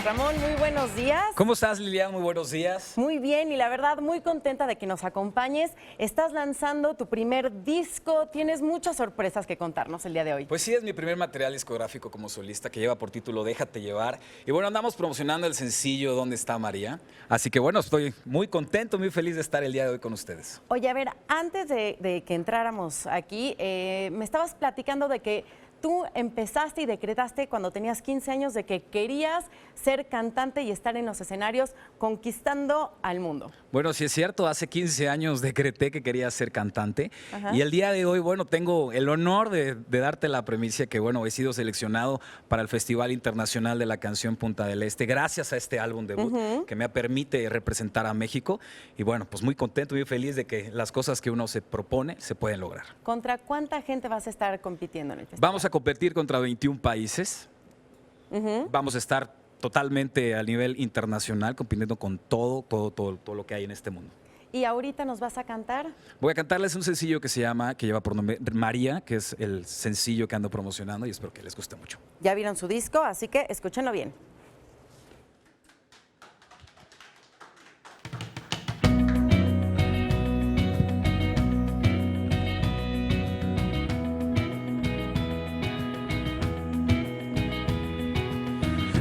Ramón, muy buenos días. ¿Cómo estás, Lilian? Muy buenos días. Muy bien, y la verdad muy contenta de que nos acompañes. Estás lanzando tu primer disco, tienes muchas sorpresas que contarnos el día de hoy. Pues sí, es mi primer material discográfico como solista que lleva por título Déjate Llevar. Y bueno, andamos promocionando el sencillo ¿Dónde está María? Así que bueno, estoy muy contento, muy feliz de estar el día de hoy con ustedes. Oye, a ver, antes de que entráramos aquí, me estabas platicando de que tú empezaste y decretaste cuando tenías 15 años de que querías ser cantante y estar en los escenarios conquistando al mundo. Bueno, sí es cierto, hace 15 años decreté que quería ser cantante. Ajá. Y el día de hoy, bueno, tengo el honor de darte la premisa que, bueno, he sido seleccionado para el Festival Internacional de la Canción Punta del Este, gracias a este álbum debut que me permite representar a México. Y bueno, pues muy contento y muy feliz de que las cosas que uno se propone se pueden lograr. ¿Contra cuánta gente vas a estar compitiendo en el festival? Vamos a competir contra 21 países. Vamos a estar totalmente a nivel internacional, compitiendo con todo lo que hay en este mundo. ¿Y ahorita nos vas a cantar? Voy a cantarles un sencillo que lleva por nombre María, que es el sencillo que ando promocionando y espero que les guste mucho. Ya vieron su disco, así que escúchenlo bien.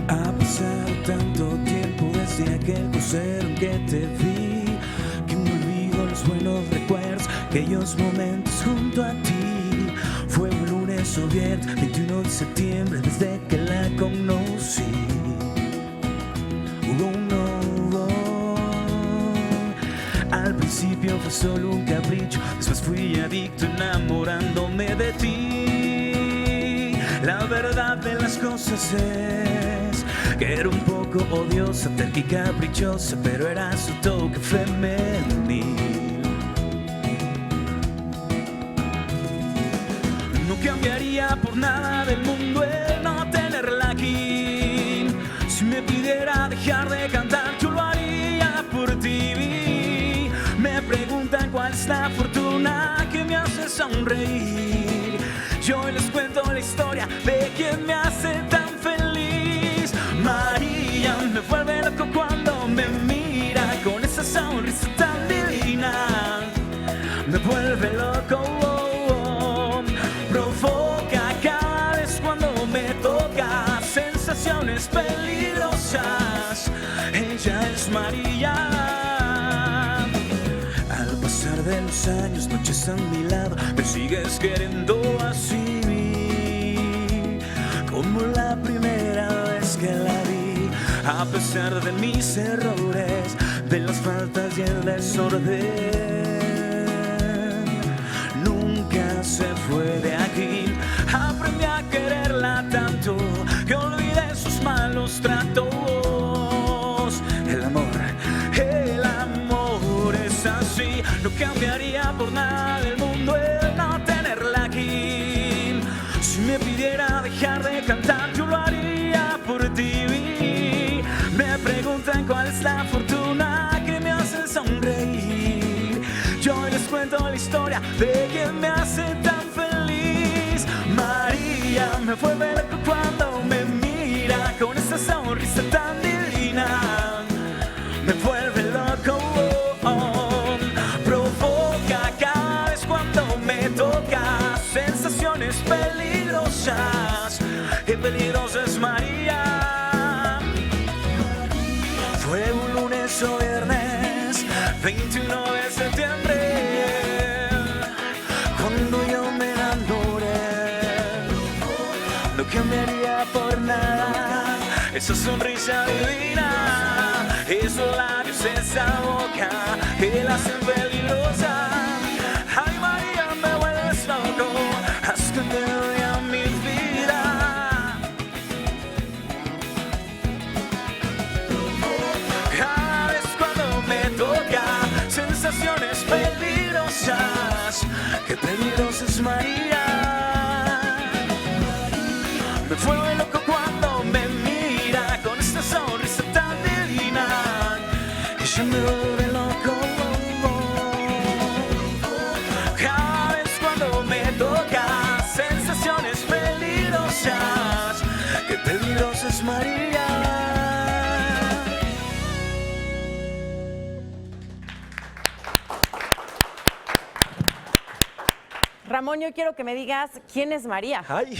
Ha pasado tanto tiempo desde aquel crucero en que te vi, que me olvido los buenos recuerdos, aquellos momentos junto a ti. Fue un lunes o viernes, 21 de septiembre, desde que la conocí. Al principio fue solo un capricho, después fui adicto enamorándome de ti. La verdad de las cosas es que era un poco odiosa, terca y caprichosa, pero era su toque femenil. No cambiaría por nada del mundo el no tenerla aquí. Si me pidiera dejar de cantar, yo lo haría por ti. Me preguntan cuál es la fortuna que me hace sonreír. Yo les cuento la historia de quien me hace tan feliz. María me vuelve loco cuando me mira con esa sonrisa tan divina. Me vuelve loco, provoca cada vez cuando me toca sensaciones peligrosas. Ella es María. De los años, noches a mi lado, me sigues queriendo así, como la primera vez que la vi. A pesar de mis errores, de las faltas y el desorden, nunca se fue de aquí. Aprendí a quererla tanto que olvidé sus malos tratos. El amor es así. No cambiaría por nada del mundo el no tenerla aquí. Si me pidiera dejar de cantar, yo lo haría por ti. Me preguntan cuál es la fortuna que me hace sonreír. Yo les cuento la historia de quien me hace tan feliz. María me vuelve loco cuando me mira con esa sonrisa tan divina. Me vuelve loco. Sensaciones peligrosas, qué peligrosa es María. Fue un lunes o viernes, 21 de septiembre, cuando yo me enamoré. No cambiaría por nada esa sonrisa divina, esos labios, esa boca que la hacen peligrosa. Ay, María, me vuelves loco, haz que te doy a mi vida. Cada vez cuando me toca sensaciones peligrosas, qué peligrosa es María. Me vuelve loco cuando me mira con esta sonrisa tan divina. Ella me vuelve loco. Sensaciones peligrosas, qué peligrosa es María. Ramón, yo quiero que me digas quién es María. Ay,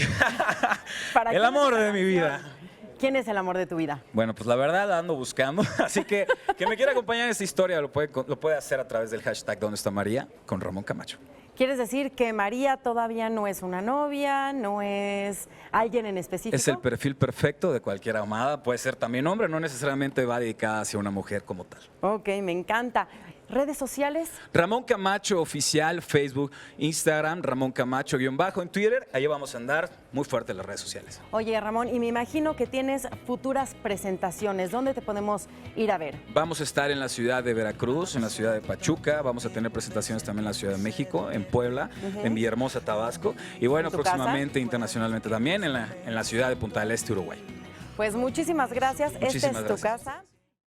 ¿Para el quién amor es esta de mi vida. canción? ¿Quién es el amor de tu vida? Bueno, pues la verdad la ando buscando, así que me quiera acompañar en esta historia lo puede hacer a través del hashtag ¿Dónde está María? Con Ramón Camacho. ¿Quieres decir que María todavía no es una novia, no es alguien en específico? Es el perfil perfecto de cualquier amada, puede ser también hombre, no necesariamente va dedicada hacia una mujer como tal. Ok, me encanta. ¿Redes sociales? Ramón Camacho Oficial, Facebook, Instagram, Ramón Camacho _ en Twitter, ahí vamos a andar muy fuerte en las redes sociales. Oye, Ramón, y me imagino que tienes futuras presentaciones. ¿Dónde te podemos ir a ver? Vamos a estar en la ciudad de Veracruz, en la ciudad de Pachuca, vamos a tener presentaciones también en la Ciudad de México, en Puebla, en Villahermosa, Tabasco, y bueno, ¿En tu próximamente internacionalmente también en la ciudad de Punta del Este, Uruguay. Pues muchísimas gracias. Esta Muchísimas es tu gracias. casa.